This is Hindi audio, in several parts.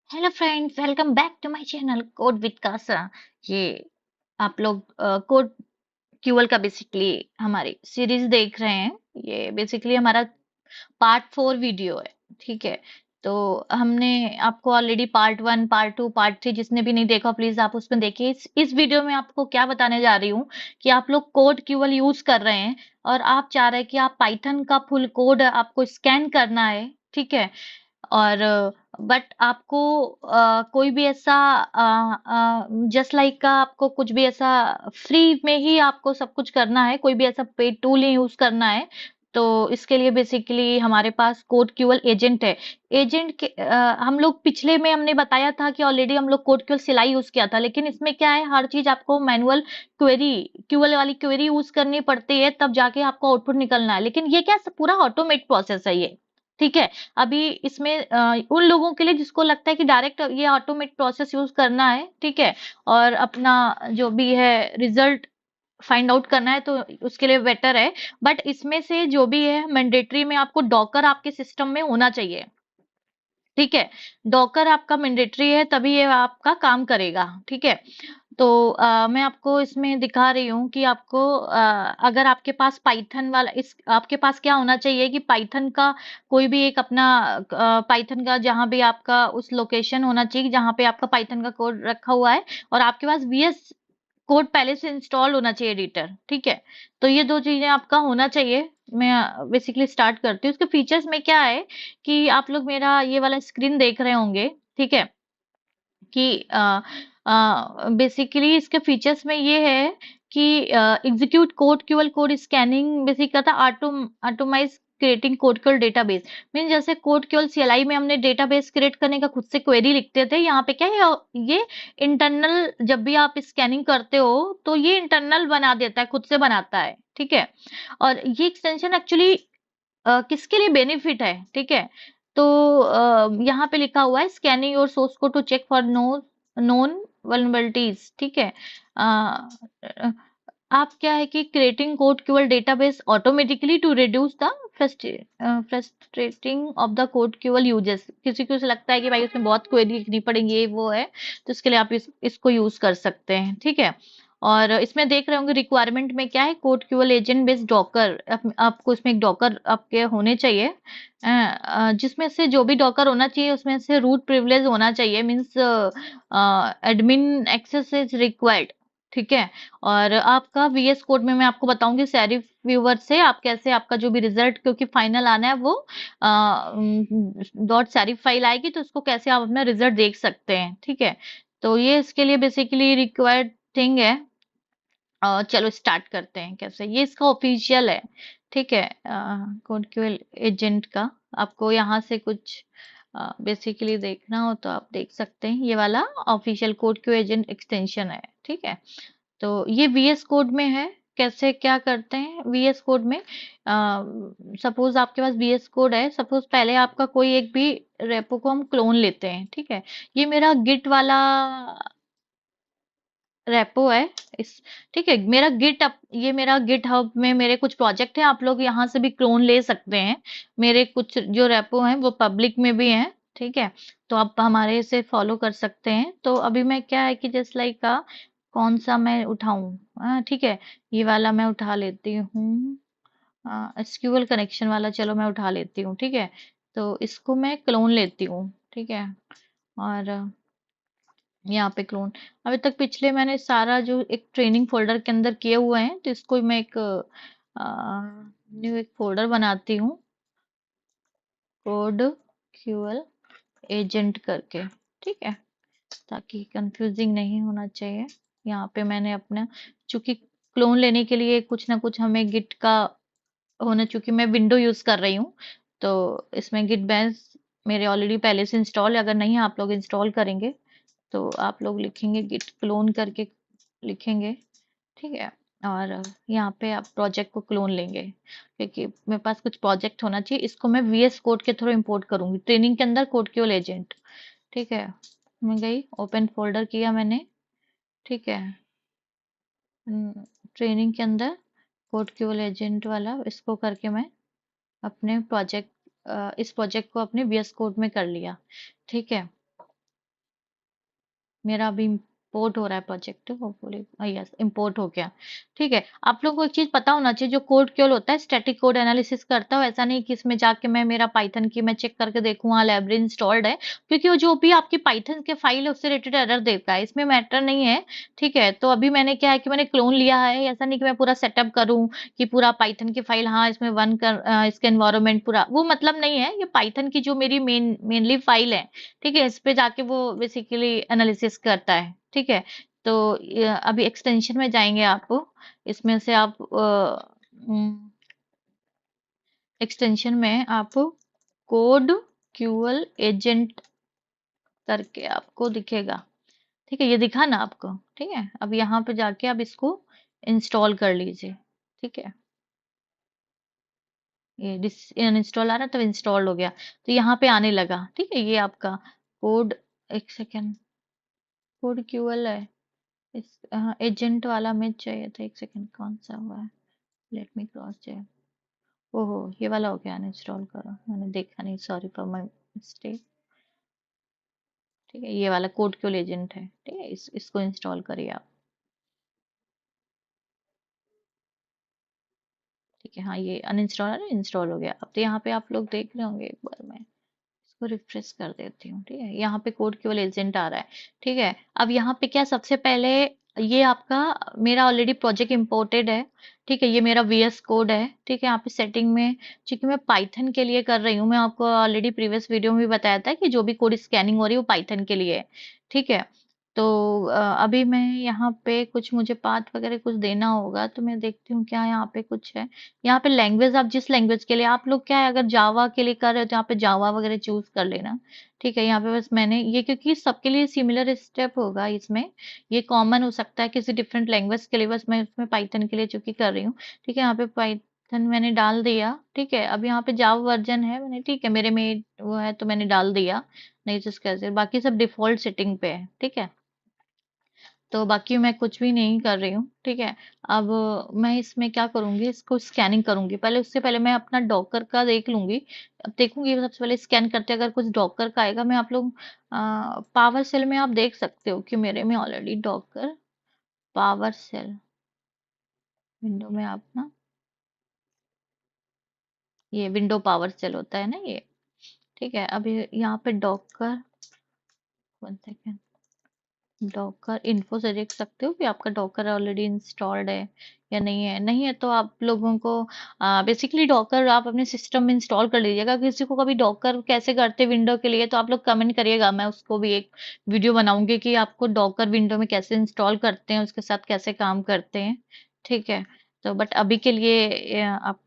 Hello friends, welcome back to my channel code with Kasa. ये आप लोग कोड क्यूएल का बेसिकली हमारी सीरीज देख रहे हैं। ये बेसिकली हमारा पार्ट 4 वीडियो है। ठीक है, तो हमने आपको ऑलरेडी पार्ट 1 पार्ट 2 पार्ट 3 जिसने भी नहीं देखा प्लीज आप उसमें देखिए। इस वीडियो में आपको क्या बताने जा रही हूँ कि आप लोग कोड क्यूएल यूज कर रहे हैं और आप चाह रहे हैं कि आप पाइथन का फुल कोड आपको स्कैन करना है। ठीक है, और बट आपको कोई भी ऐसा जस्ट लाइक का आपको कुछ भी ऐसा फ्री में ही आपको सब कुछ करना है, कोई भी ऐसा पेड टूल नहीं यूज करना है। तो इसके लिए बेसिकली हमारे पास कोड क्यूएल एजेंट है। एजेंट के हम लोग पिछले में हमने बताया था कि ऑलरेडी हम लोग कोड क्यूएल सिलाई यूज किया था, लेकिन इसमें क्या है, हर चीज आपको मैनुअल क्वेरी क्यूएल वाली क्वेरी यूज करनी पड़ती है, तब जाके आपको आउटपुट निकलना है। लेकिन ये क्या पूरा ऑटोमेट प्रोसेस है ये। ठीक है, अभी इसमें उन लोगों के लिए जिसको लगता है कि डायरेक्ट ये ऑटोमेट प्रोसेस यूज करना है, ठीक है, और अपना जो भी है रिजल्ट फाइंड आउट करना है, तो उसके लिए बेटर है। बट इसमें से जो भी है मैंडेटरी में आपको डॉकर आपके सिस्टम में होना चाहिए। ठीक है, डॉकर आपका मैंडेटरी है, तभी ये आपका काम करेगा। ठीक है, तो मैं आपको इसमें दिखा रही हूँ कि आपको अगर आपके पास पाइथन वाला इस आपके पास क्या होना चाहिए कि पाइथन का कोई भी एक अपना पाइथन का जहां भी आपका उस लोकेशन होना चाहिए जहां पे आपका पाइथन का कोड रखा हुआ है, और आपके पास वीएस कोड पहले से इंस्टॉल होना चाहिए एडिटर। ठीक है, तो ये दो चीजें आपका होना चाहिए। मैं बेसिकली स्टार्ट करती हूँ। उसके फीचर्स में क्या है कि आप लोग मेरा ये वाला स्क्रीन देख रहे होंगे। ठीक है, कि बेसिकली इसके फीचर्स में ये है कि execute CodeQL code scanning basic करता automize creating CodeQL database. Mean जैसे कोड क्यूएल सीएलआई में हमने डेटाबेस क्रिएट करने का खुद से क्वेरी लिखते थे, यहाँ पे क्या है, ये इंटरनल जब भी आप स्कैनिंग करते हो तो ये इंटरनल बना देता है, खुद से बनाता है। ठीक है, और ये एक्सटेंशन एक्चुअली किसके लिए बेनिफिट है। ठीक है, तो यहाँ पे लिखा हुआ है scanning your source code to check for known vulnerabilities. ठीक है, अ, आप क्या है कि creating CodeQL database automatically to reduce the frustrating of the CodeQL uses. किसी को ऐसा लगता है कि भाई उसमें बहुत क्वेरी लिखनी पड़ेगी, ये वो है, तो इसके लिए आप इसको यूज कर सकते हैं। ठीक है, और इसमें देख रहे होंगे रिक्वायरमेंट में क्या है, code QL agent based Docker. आपको इसमें एक डॉकर आपके होने चाहिए, जिसमें से जो भी डॉकर होना चाहिए उसमें से रूट प्रिविलेज होना चाहिए, means admin access is required. ठीक है, और आपका वीएस कोड में मैं आपको बताऊंगी सेरिफ व्यूवर से आप कैसे आपका जो भी रिजल्ट, क्योंकि फाइनल आना है वो डॉट सेरिफ फाइल आएगी, तो उसको कैसे आप अपना रिजल्ट देख सकते हैं। ठीक है, तो ये इसके लिए बेसिकली रिक्वायर्ड थिंग है। चलो स्टार्ट करते हैं कैसे, ये इसका ऑफिशियल है। ठीक है, कोड क्यूएल एजेंट का आपको यहाँ से कुछ बेसिकली देखना हो तो आप देख सकते हैं, ये वाला official code Q agent extension है। ठीक है, तो ये वीएस कोड में है। कैसे क्या करते हैं वीएस कोड में, सपोज आपके पास वीएस कोड है, सपोज पहले आपका कोई एक भी रेपो को हम क्लोन लेते हैं। ठीक है, ये मेरा गिट वाला रेपो है इस। ठीक है, मेरा गिट अप ये मेरा गिट हब में मेरे कुछ प्रोजेक्ट हैं, आप लोग यहाँ से भी क्लोन ले सकते हैं। मेरे कुछ जो रेपो हैं वो पब्लिक में भी हैं। ठीक है, तो आप हमारे से फॉलो कर सकते हैं। तो अभी मैं क्या है कि जस्ट लाइक का कौन सा मैं उठाऊं, ठीक है, ये वाला मैं उठा लेती हूँ। एसक्यूएल कनेक्शन वाला चलो मैं उठा लेती हूँ। ठीक है, तो इसको मैं क्लोन लेती हूँ। ठीक है, और यहाँ पे क्लोन, अभी तक पिछले मैंने सारा जो एक ट्रेनिंग फोल्डर के अंदर किए हुए हैं, तो इसको मैं एक न्यू एक फोल्डर बनाती हूँ, कोड क्यूएल एजेंट करके। ठीक है, ताकि कंफ्यूजिंग नहीं होना चाहिए। यहाँ पे मैंने अपना, चूंकि क्लोन लेने के लिए कुछ ना कुछ हमें गिट का होना, चूंकि मैं विंडो यूज कर रही हूँ, तो इसमें गिट बेंस मेरे ऑलरेडी पहले से इंस्टॉल है। अगर नहीं आप लोग इंस्टॉल करेंगे तो आप लोग लिखेंगे गिट क्लोन करके लिखेंगे। ठीक है, और यहाँ पे आप प्रोजेक्ट को क्लोन लेंगे, क्योंकि मेरे पास कुछ प्रोजेक्ट होना चाहिए। इसको मैं वीएस कोड के थ्रू इंपोर्ट करूंगी ट्रेनिंग के अंदर, कोड क्यों एजेंट। ठीक है, मैं गई ओपन फोल्डर किया मैंने। ठीक है, ट्रेनिंग के अंदर कोड क्यों एजेंट वाला इसको करके मैं अपने प्रोजेक्ट इस प्रोजेक्ट को अपने वीएस कोड में कर लिया। ठीक है, मेरा अभी इंपोर्ट हो रहा है प्रोजेक्ट, होपफुली यस इंपोर्ट हो गया। ठीक है, आप लोगों को एक चीज पता होना चाहिए, जो कोड क्यों होता है स्टैटिक कोड एनालिसिस करता है, ऐसा नहीं कि इसमें जाके मैं मेरा पाइथन की मैं चेक करके देखूं हाँ लाइब्रेरी इंस्टॉल्ड है, क्योंकि वो जो भी आपकी पाइथन के फाइल है उससे रिलेटेड एरर देता है, इसमें मैटर नहीं है। ठीक है, तो अभी मैंने क्या है कि मैंने क्लोन लिया है, ऐसा नहीं कि मैं पूरा सेटअप करूं कि पूरा पाइथन की फाइल हाँ इसमें वन कर इसका एनवायरनमेंट पूरा, वो मतलब नहीं है, ये पाइथन की जो मेरी मेनली फाइल है, ठीक है, इस पे जाके वो बेसिकली एनालिसिस करता है। ठीक है, तो अभी एक्सटेंशन में जाएंगे आप, इसमें से आप एक्सटेंशन में आप कोड क्यूएल एजेंट करके आपको दिखेगा। ठीक है, ये दिखा ना आपको। ठीक है, अब यहाँ पे जाके आप इसको इंस्टॉल कर लीजिए। ठीक है, ये डिस इंस्टॉल आ रहा तब इंस्टॉल हो गया, तो यहाँ पे आने लगा। ठीक है, ये आपका कोड, एक सेकेंड, कोड क्यूएल है, इस एजेंट वाला में चाहिए था, एक सेकेंड कौन सा हुआ है, लेट मी क्रॉस चेक। ओहो, ये वाला हो गया, अनइंस्टॉल करो, मैंने देखा नहीं, सॉरी फॉर माय मिस्टेक। ठीक है, ये वाला कोड क्यूएल एजेंट है। ठीक है, इसको इंस्टॉल करिए आप। ठीक है, हाँ ये अनइंस्टॉल है, इंस्टॉल हो गया। अब तो यहाँ पे आप लोग देख रहे होंगे, एक बार मैं इसको रिफ्रेश कर देती हूँ। ठीक है, यहाँ पे कोड केवल एजेंट आ रहा है। ठीक है, अब यहाँ पे क्या, सबसे पहले ये आपका मेरा ऑलरेडी प्रोजेक्ट इंपोर्टेड है। ठीक है, ये मेरा वीएस कोड है। ठीक है, यहाँ पे सेटिंग में, क्योंकि मैं पाइथन के लिए कर रही हूँ, मैं आपको ऑलरेडी प्रीवियस वीडियो में भी बताया था कि जो भी कोड स्कैनिंग हो रही है वो पाइथन के लिए है। ठीक है, तो अभी मैं यहाँ पे कुछ मुझे पाथ वगैरह कुछ देना होगा, तो मैं देखती हूँ क्या यहाँ पे कुछ है। यहाँ पे लैंग्वेज, आप जिस लैंग्वेज के लिए आप लोग क्या है, अगर जावा के लिए कर रहे हो तो यहाँ पे जावा वगैरह चूज कर लेना। ठीक है, यहाँ पे बस मैंने ये, क्योंकि सबके लिए सिमिलर स्टेप होगा इसमें, ये कॉमन हो सकता है किसी डिफरेंट लैंग्वेज के लिए, बस मैं इसमें पाइथन के लिए चूंकि कर रही हूँ। ठीक है, यहाँ पे पाइथन मैंने डाल दिया। ठीक है, अब यहाँ पे जावा वर्जन है मैंने, ठीक है मेरे में वो है तो मैंने डाल दिया, नहीं तो कैसे, बाकी सब डिफॉल्ट सेटिंग पे है। ठीक है, तो बाकी मैं कुछ भी नहीं कर रही हूँ। ठीक है, अब मैं इसमें क्या करूंगी, इसको स्कैनिंग करूंगी पहले, उससे पहले मैं अपना डॉकर का देख लूंगी। अब देखूंगी सबसे पहले स्कैन करते, अगर कुछ डॉकर का आएगा, मैं आप लोग पावर सेल में आप देख सकते हो कि मेरे में already Docker PowerShell window में आप ना, ये विंडो पावर सेल होता है ना ये। ठीक है, अभी यहाँ पे Docker, one second, Docker info से देख सकते हो कि आपका डॉकर ऑलरेडी इंस्टॉल्ड है या नहीं है। नहीं है तो आप लोगों को बेसिकली डॉकर आप अपने सिस्टम में इंस्टॉल कर लीजिएगा। किसी को कभी डॉकर कैसे करते विंडो के लिए तो आप लोग कमेंट करिएगा, मैं उसको भी एक वीडियो बनाऊंगी कि आपको डॉकर विंडो में कैसे इंस्टॉल करते हैं, उसके साथ कैसे काम करते हैं। ठीक है, तो बट अभी के लिए आपको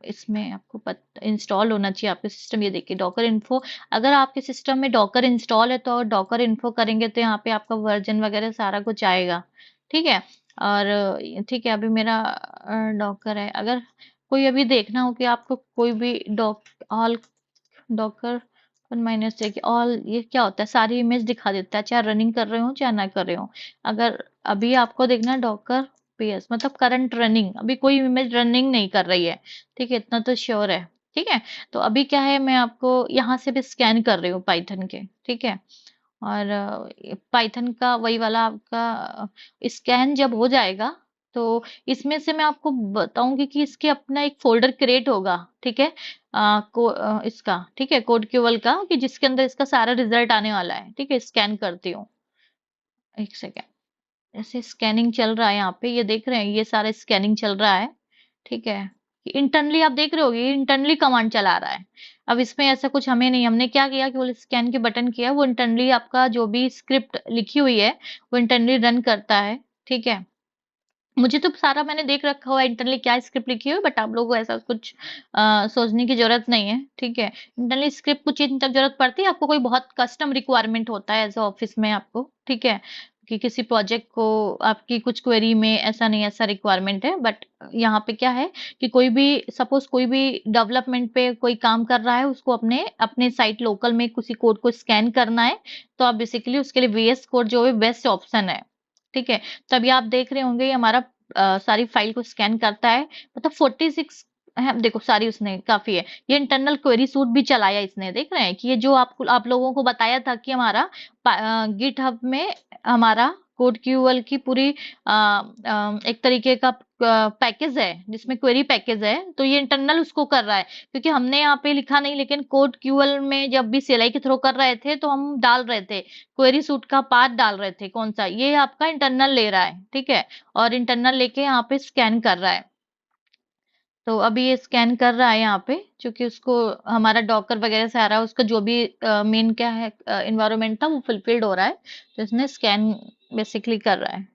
इसमें आपको इंस्टॉल होना चाहिए आपके सिस्टम। ये देखिए डॉकर इन्फो, अगर आपके सिस्टम में डॉकर इंस्टॉल है तो डॉकर इन्फो करेंगे तो यहाँ पे आपका वर्जन वगैरह सारा कुछ आएगा। ठीक है, और ठीक है, अभी मेरा डॉकर है। अगर कोई अभी देखना हो कि आपको कोई भी डॉक ऑल डॉकर माइनस देखिए ऑल, ये क्या होता है, सारी इमेज दिखा देता है चाहे रनिंग कर रहे हो चाहे ना कर रहे हो। अगर अभी आपको देखना डॉकर पीएस मतलब करंट रनिंग, अभी कोई इमेज रनिंग नहीं कर रही है। ठीक है, इतना तो श्योर है। ठीक है, तो अभी क्या है, मैं आपको यहाँ से भी स्कैन कर रही हूँ पाइथन के। ठीक है, और पाइथन का वही वाला आपका स्कैन जब हो जाएगा तो इसमें से मैं आपको बताऊंगी कि इसके अपना एक फोल्डर क्रिएट होगा। ठीक है, इसका, ठीक है, कोड क्यूएल का, कि जिसके अंदर इसका सारा रिजल्ट आने वाला है। ठीक है, स्कैन करती हूँ, एक सेकेंड। ऐसे स्कैनिंग चल रहा है यहाँ पे, ये देख रहे हैं ये सारा स्कैनिंग चल रहा है। ठीक है, इंटरनली आप देख रहे होगे इंटरनली कमांड चला रहा है। अब इसमें ऐसा कुछ हमें नहीं, हमने क्या किया कि वो स्कैन के बटन किया, वो इंटरनली आपका जो भी स्क्रिप्ट लिखी हुई है वो इंटरनली रन करता है। ठीक है, मुझे तो सारा मैंने देख रखा हुआ है इंटरनली क्या स्क्रिप्ट लिखी हुई है, बट आप लोगों को ऐसा कुछ सोचने की जरूरत नहीं है। ठीक है, इंटरनली स्क्रिप्ट कुछ इन तक जरूरत पड़ती है आपको, कोई बहुत कस्टम रिक्वायरमेंट होता है एज ऑफिस में आपको। ठीक है, कि किसी प्रोजेक्ट को आपकी कुछ क्वेरी में ऐसा नहीं, ऐसा रिक्वायरमेंट है, बट यहाँ पे क्या है कि कोई भी सपोज कोई भी डेवलपमेंट पे कोई काम कर रहा है, उसको अपने अपने साइट लोकल में किसी कोड को स्कैन करना है, तो आप बेसिकली उसके लिए वीएस कोड जो है बेस्ट ऑप्शन है। ठीक है, तभी आप देख रहे होंगे ये हमारा सारी फाइल को स्कैन करता है, मतलब 46 है, देखो सारी उसने काफी है। ये इंटरनल क्वेरी सूट भी चलाया इसने, देख रहे हैं कि ये जो आप लोगों को बताया था कि हमारा गिट हब में हमारा कोड क्यूएल की पूरी एक तरीके का पैकेज है जिसमें क्वेरी पैकेज है, तो ये इंटरनल उसको कर रहा है, क्योंकि हमने यहाँ पे लिखा नहीं, लेकिन कोड क्यूएल में जब भी सीएलआई के थ्रू कर रहे थे तो हम डाल रहे थे क्वेरी सूट का पार्ट डाल रहे थे, कौन सा, ये आपका इंटरनल ले रहा है, ठीक है। और इंटरनल लेके यहाँ पे स्कैन कर रहा है। तो अभी ये स्कैन कर रहा है यहाँ पे, क्योंकि उसको हमारा डॉकर वगैरह से आ रहा है, उसका जो भी मेन क्या है इन्वायरमेंट था वो फुलफिल्ड हो रहा है, तो इसने स्कैन बेसिकली कर रहा है।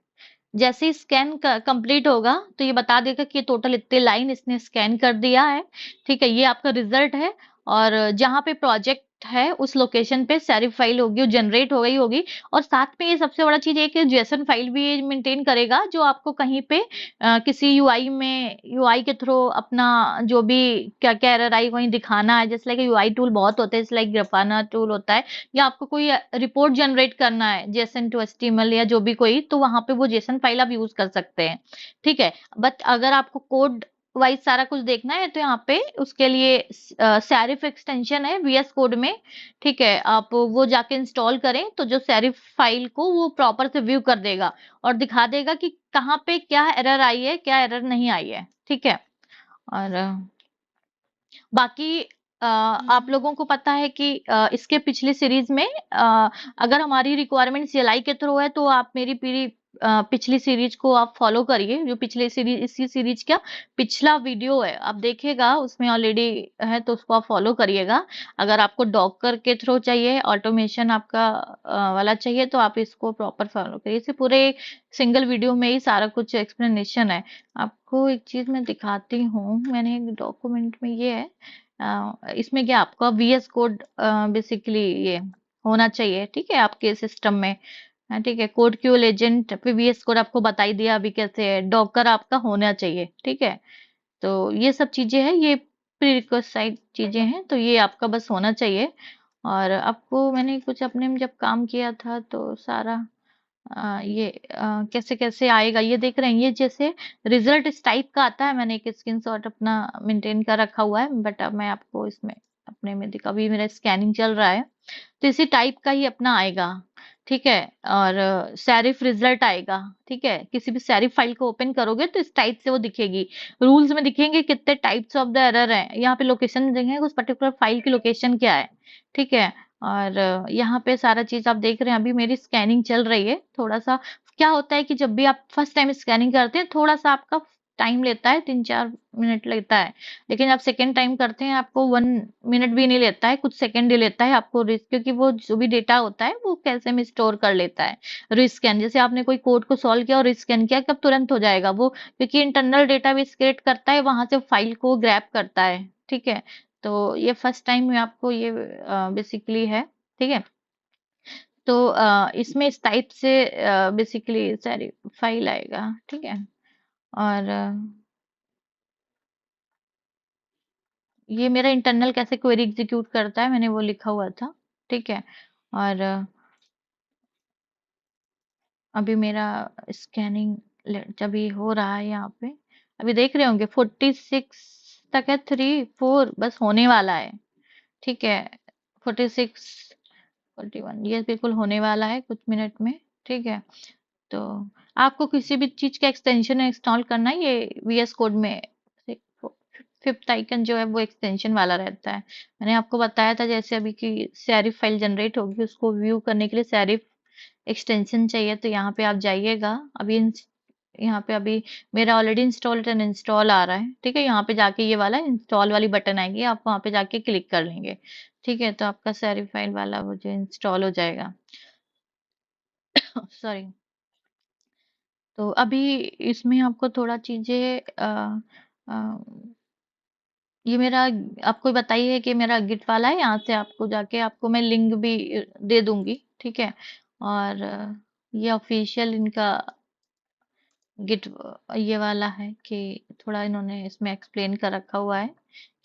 जैसे ही स्कैन कंप्लीट होगा तो ये बता देगा कि टोटल इतने लाइन इसने स्कैन कर दिया है, ठीक है, ये आपका रिजल्ट है। और जहां पे प्रोजेक्ट है उस लोकेशन पे सेरिफ फाइल होगी, वो जनरेट हो गई होगी। और साथ में ये सबसे बड़ा चीज है कि जेसन फाइल भी ये मेंटेन करेगा, जो आपको कहीं पे किसी यूआई में यूआई के थ्रू अपना जो भी क्या क्या एरर आई वहीं दिखाना है, जैसे लाइक यूआई टूल बहुत होते हैं, जैसे लाइक ग्राफाना टूल होता है, या आपको कोई रिपोर्ट जनरेट करना है जेसन टू एचटीएमएल या जो भी कोई, तो वहां पे वो जेसन फाइल आप यूज कर सकते हैं, ठीक है। बट अगर आपको कोड वाइज सारा कुछ देखना है तो यहाँ पे उसके लिए सैरिफ एक्सटेंशन है वीएस कोड में, ठीक है, आप वो जाके इंस्टॉल करें तो जो सैरिफ फाइल को वो प्रॉपर से व्यू कर देगा और दिखा देगा कि कहाँ पे क्या एरर आई है, क्या एरर नहीं आई है, ठीक है। और बाकी आप लोगों को पता है कि इसके पिछले सीरीज में अगर हमारी रिक्वायरमेंट सीएलआई के थ्रू है तो आप मेरी पूरी पिछली सीरीज को आप फॉलो करिए, जो पिछले सीरीज, इसी सीरीज का पिछला वीडियो है आप देखिएगा, उसमें ऑलरेडी है, तो उसको आप फॉलो करिएगा। अगर आपको डॉकर के थ्रू चाहिए, ऑटोमेशन आपका वाला चाहिए, तो आप इसको प्रॉपर फॉलो करिए। इसे पूरे सिंगल वीडियो में ही सारा कुछ एक्सप्लेनेशन है। आपको एक चीज मैं दिखाती हूँ, मैंने एक डॉक्यूमेंट में ये है, इसमें क्या आपका वीएस कोड बेसिकली ये होना चाहिए, ठीक है, आपके सिस्टम में। हाँ, ठीक है, कोड क्यूएल एजेंट पे वीएस कोड आपको बताई दिया अभी कैसे है, डॉकर आपका होना चाहिए, ठीक है। तो ये सब चीजें हैं, ये प्री रिक्वेस्ट चीजें हैं, तो ये आपका बस होना चाहिए। और आपको मैंने कुछ अपने में जब काम किया था तो सारा ये कैसे कैसे आएगा ये देख रहे हैं, ये जैसे रिजल्ट इस टाइप का आता है, मैंने एक स्क्रीनशॉट अपना मेंटेन कर रखा हुआ है, बट अब मैं आपको इसमें अपने में दिखा, अभी मेरा स्कैनिंग चल रहा है, तो इसी टाइप का ही अपना आएगा, ठीक है। और सैरिफ रिजल्ट आएगा, ठीक है, किसी भी सैरिफ फाइल को ओपन करोगे तो इस टाइप से वो दिखेगी, रूल्स में दिखेंगे कितने टाइप्स ऑफ द एरर है, यहाँ पे लोकेशन देंगे उस पर्टिकुलर फाइल की लोकेशन क्या है, ठीक है। और यहाँ पे सारा चीज आप देख रहे हैं, अभी मेरी स्कैनिंग चल रही है। थोड़ा सा क्या होता है कि जब भी आप फर्स्ट टाइम स्कैनिंग करते हैं थोड़ा सा आपका टाइम लेता है, 3-4 मिनट लेता है, लेकिन आप सेकेंड टाइम करते हैं आपको 1 मिनट भी नहीं लेता है, कुछ सेकेंड ही लेता है आपको, क्योंकि वो जो भी डेटा होता है वो कैसे में स्टोर कर लेता है। रिस्कैन जैसे आपने कोई कोड को सॉल्व किया और रिस्कैन किया, कब तुरंत हो जाएगा वो, क्योंकि इंटरनल डेटाबेस क्रिएट करता है, वहां से फाइल को ग्रैब करता है, ठीक है। तो ये फर्स्ट टाइम में आपको ये बेसिकली है, ठीक है। तो इसमें इस टाइप से बेसिकली सारी फाइल आएगा, ठीक है। और ये मेरा इंटरनल कैसे क्वेरी एग्जीक्यूट करता है मैंने वो लिखा हुआ था, ठीक है। और अभी मेरा स्कैनिंग जब ये हो रहा है यहाँ पे, अभी देख रहे होंगे 46 तक है, 3-4 बस होने वाला है, ठीक है। 46 41 ये बिल्कुल होने वाला है कुछ मिनट में, ठीक है। तो आपको किसी भी चीज का एक्सटेंशन इंस्टॉल करना है, ये वीएस कोड में फिफ्थ आइकन जो है वो एक्सटेंशन वाला रहता है। मैंने आपको बताया था जैसे अभी की सैरिफ फाइल जनरेट होगी, उसको व्यू करने के लिए सैरिफ एक्सटेंशन चाहिए, तो यहाँ पे आप जाइएगा। अभी यहाँ पे अभी मेरा ऑलरेडी इंस्टॉल इंस्टॉल आ रहा है, ठीक है। यहाँ पे जाके ये वाला इंस्टॉल वाली बटन आएगी, आप वहाँ पे जाके क्लिक कर लेंगे, ठीक है, तो आपका सैरिफ फाइल वाला वो जो इंस्टॉल हो जाएगा। सॉरी। तो अभी इसमें आपको थोड़ा चीजें अ, ये मेरा आपको बताइए कि मेरा गिट वाला है, यहाँ से आपको जाके आपको मैं लिंक भी दे दूंगी, ठीक है। और ये ऑफिशियल इनका गिट ये वाला है कि थोड़ा इन्होंने इसमें एक्सप्लेन कर रखा हुआ है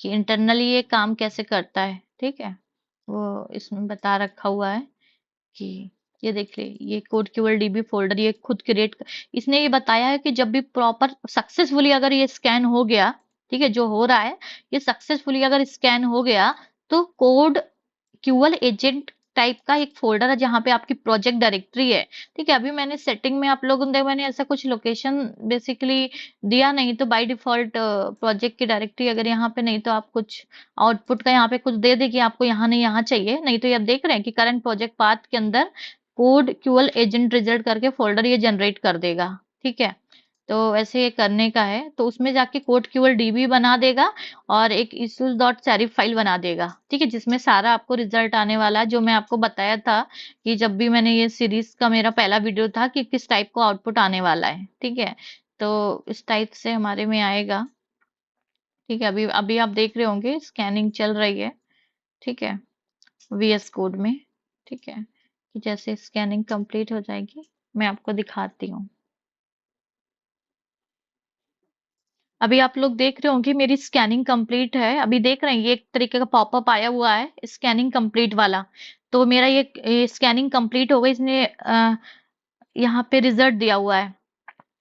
कि इंटरनली ये काम कैसे करता है, ठीक है, वो इसमें बता रखा हुआ है कि ये देखिए ये कोड क्यूएल डीबी फोल्डर ये खुद क्रिएट, इसने ये बताया है कि जब भी प्रॉपर सक्सेसफुली अगर ये स्कैन हो गया, ठीक है, जो हो रहा है ये सक्सेसफुली अगर स्कैन हो गया तो कोड क्यूएल एजेंट टाइप का एक फोल्डर है जहां पे आपकी प्रोजेक्ट डायरेक्टरी है। ठीक है, अभी मैंने सेटिंग में आप लोगों ने मैंने ऐसा कुछ लोकेशन बेसिकली दिया नहीं, तो बाय डिफॉल्ट प्रोजेक्ट की डायरेक्टरी अगर यहाँ पे नहीं तो आप कुछ आउटपुट का यहाँ पे कुछ दे दे कि आपको यहाँ नहीं यहाँ चाहिए, नहीं तो ये आप देख रहे हैं कि करंट प्रोजेक्ट पाथ के अंदर कोड क्यूएल एजेंट रिजल्ट करके फोल्डर ये जनरेट कर देगा। ठीक है, तो ऐसे ये करने का है, तो उसमें जाके कोड क्यूएल डीबी बना देगा और एक issues डॉट सेरिफ फाइल बना देगा। ठीक है, जिसमें सारा आपको रिजल्ट आने वाला है, जो मैं आपको बताया था कि जब भी मैंने ये सीरीज का मेरा पहला वीडियो था कि किस टाइप को आउटपुट आने वाला है। ठीक है, तो इस टाइप से हमारे में आएगा। ठीक है, अभी अभी आप देख रहे होंगे स्कैनिंग चल रही है। ठीक है, वीएस कोड में। ठीक है, कि जैसे स्कैनिंग कंप्लीट हो जाएगी मैं आपको दिखाती हूँ। अभी आप लोग देख रहे होंगे मेरी स्कैनिंग कंप्लीट है। अभी देख रहे हैं ये एक तरीके का पॉपअप आया हुआ है स्कैनिंग कंप्लीट वाला। तो मेरा ये स्कैनिंग कंप्लीट हो गई। इसने यहाँ पे रिजल्ट दिया हुआ है,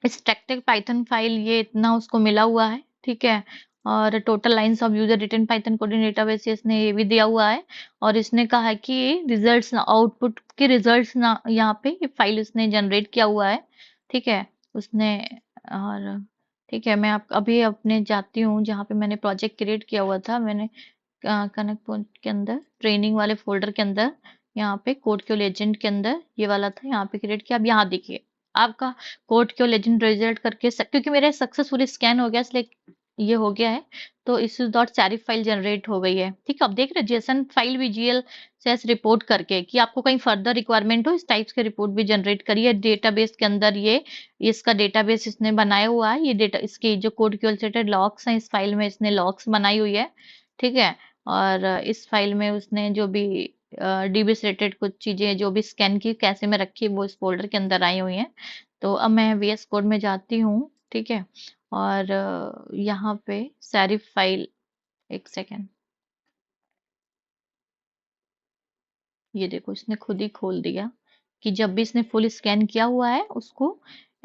स्टैटिक पाइथन फाइल ये इतना उसको मिला हुआ है। ठीक है, और total lines of user written Python coding database इसने ये भी दिया हुआ है। और इसने कहा है कि रिजल्ट्स आउटपुट के रिजल्ट्स ना यहाँ पे ये फाइल उसने जनरेट किया हुआ है। ठीक है, उसने और ठीक है, मैं आप अभी अपने जाती हूँ जहाँ पे मैंने प्रोजेक्ट क्रिएट किया हुआ था। मैंने कनेक्ट पॉइंट के अंदर ट्रेनिंग वाले फोल्डर के अंदर यहाँ पे कोड क्यू लेजेंड के अंदर ये वाला था, यहाँ पे क्रिएट किया। अब यहाँ देखिए आपका कोड क्यू लेजेंड रिजल्ट करके क्योंकि मेरा सक्सेसफुली स्कैन हो गया इसलिए ये हो गया है। तो इस डॉट सैरिफ फाइल जनरेट हो गई है। ठीक है, अब देख रहे हैं जेसन फाइल वीजीएल सेस रिपोर्ट करके कि आपको कहीं फर्दर रिक्वायरमेंट हो इस टाइप्स के रिपोर्ट भी जनरेट करिए डेटाबेस के अंदर। ये इसका डेटाबेस इसने बनाया हुआ है। ये डेटा इसके जो कोड क्यू सेटेड लॉग्स हैं इस फाइल में इसने लॉग्स बनाई हुई है। ठीक है, और इस फाइल में उसने जो भी डीबी से रिलेटेड कुछ चीजें जो भी स्कैन की कैसे में रखी वो इस फोल्डर के अंदर आई हुई हैं। तो अब मैं वीएस कोड में जाती हूँ। ठीक है, और यहाँ पे सैरिफ फाइल, एक सेकेंड, ये देखो इसने खुद ही खोल दिया कि जब भी इसने फुल स्कैन किया हुआ है उसको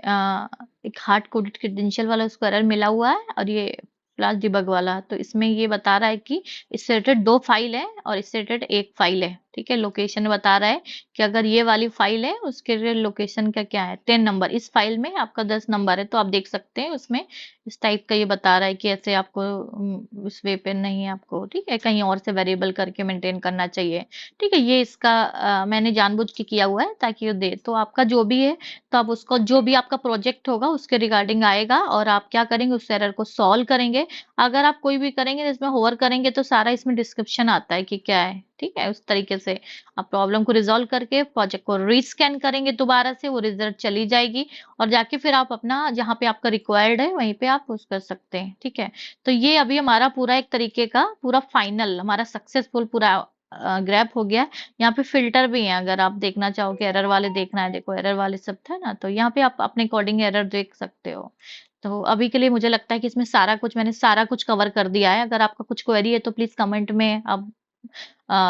एक हार्ड कोडेड क्रेडेंशियल वाला उसको एरर मिला हुआ है और ये प्लस डिबग वाला। तो इसमें ये बता रहा है कि इससे रिलेटेड 2 फाइल है और इससे रिलेटेड 1 फाइल है। ठीक है, लोकेशन बता रहा है कि अगर ये वाली फाइल है उसके लिए लोकेशन का क्या है 10 नंबर, इस फाइल में आपका 10 नंबर है। तो आप देख सकते हैं उसमें इस टाइप का ये बता रहा है कि ऐसे आपको इस वे पे नहीं आपको, ठीक है, कहीं और से वेरिएबल करके मेंटेन करना चाहिए। ठीक है, ये इसका मैंने जानबूझ के किया हुआ है ताकि वो दे। तो आपका जो भी है तो आप उसको जो भी आपका प्रोजेक्ट होगा उसके रिगार्डिंग आएगा और आप क्या करेंगे उस एरर को सॉल्व करेंगे। अगर आप कोई भी करेंगे इसमें होवर करेंगे तो सारा इसमें डिस्क्रिप्शन आता है कि क्या है। ठीक है, उस तरीके से आप प्रॉब्लम को रिजॉल्व करके प्रोजेक्ट को रीस्कैन करेंगे दोबारा से, वो रिजल्ट चली जाएगी और जाके फिर आप अपना जहाँ पे आपका रिक्वायर्ड है वहीं पे आप उस कर सकते हैं। ठीक है, तो ये अभी हमारा पूरा एक तरीके का पूरा फाइनल हमारा सक्सेसफुल पूरा ग्रैब हो गया। यहाँ पे फिल्टर भी है, अगर आप देखना चाहोगे एरर वाले देखना है, देखो एरर वाले सब था ना, तो यहाँ पे आप अपने अकॉर्डिंग एरर देख सकते हो। तो अभी के लिए मुझे लगता है कि इसमें सारा कुछ मैंने सारा कुछ कवर कर दिया है। अगर आपका कुछ क्वेरी है तो प्लीज कमेंट में आप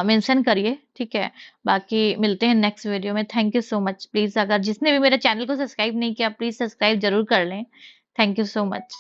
मेंशन करिए। ठीक है, बाकी मिलते हैं नेक्स्ट वीडियो में। Thank you so much. Please अगर जिसने भी मेरे चैनल को सब्सक्राइब नहीं किया प्लीज सब्सक्राइब जरूर कर लें। Thank you so much.